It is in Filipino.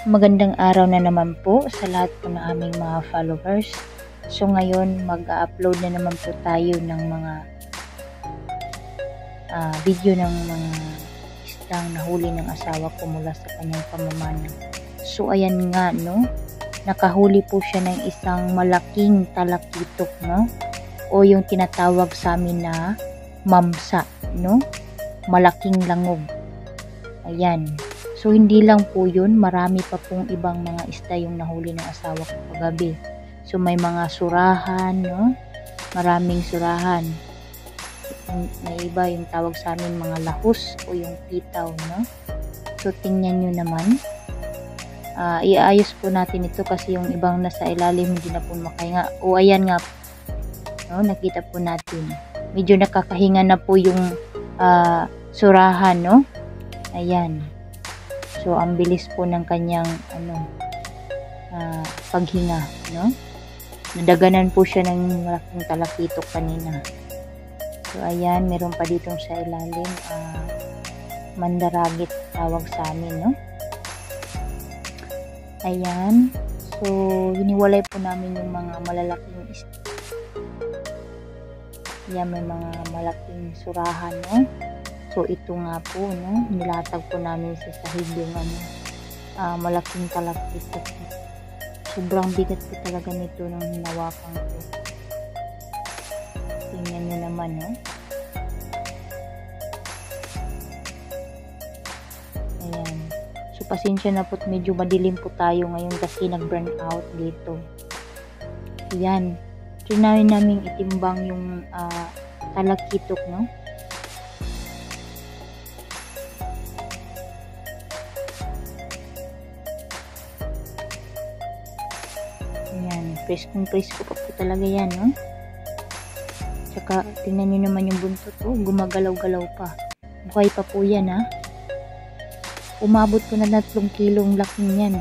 Magandang araw na naman po sa lahat po ng aming mga followers. So ngayon mag-upload na naman po tayo ng mga video ng mga isdang nahuli ng asawa ko mula sa kanyang pamamana. So ayan nga, no, nakahuli po siya ng isang malaking talakitok, no, o yung tinatawag sa amin na mamsa, no, malaking langog. Ayan. So, hindi lang po yun, marami pa pong ibang mga isda yung nahuli ng asawa ko kagabi. So, may mga surahan, no? Maraming surahan. May iba yung tawag sa amin mga lahos o yung pitaw, no? So, tingnan nyo naman. Iayos po natin ito kasi yung ibang nasa ilalim hindi na po makahinga. O, ayan nga. No? Nakita po natin. Medyo nakakahinga na po yung surahan, no? Ayan. So, ang bilis po ng kanyang paghinga, no? Nadaganan po siya ng malaking talakitok kanina. So, ayan, meron pa ditong sa ilalim, mandaragit tawag sa amin, no? Ayan. So, hiniwalay po namin yung mga malalaking isda. Ayan, may mga malaking surahan, no? So, ito nga po, no, nilatag po namin sa sahig yung malaking talakitok. Sobrang bigat po talaga nito nung hinawakan ko. Tingnan nyo naman, no. Ayan. So, pasensya na po, medyo madilim po tayo ngayon kasi nag-burn out dito. Ayan. Trinay namin itimbang yung talakitok, no. Ayan, presko pa po talaga yan, no? Tsaka, tingnan nyo naman yung buntot, oh, gumagalaw-galaw pa. Buhay pa po yan, ha? Umabot ko na 3 kilong laking yan.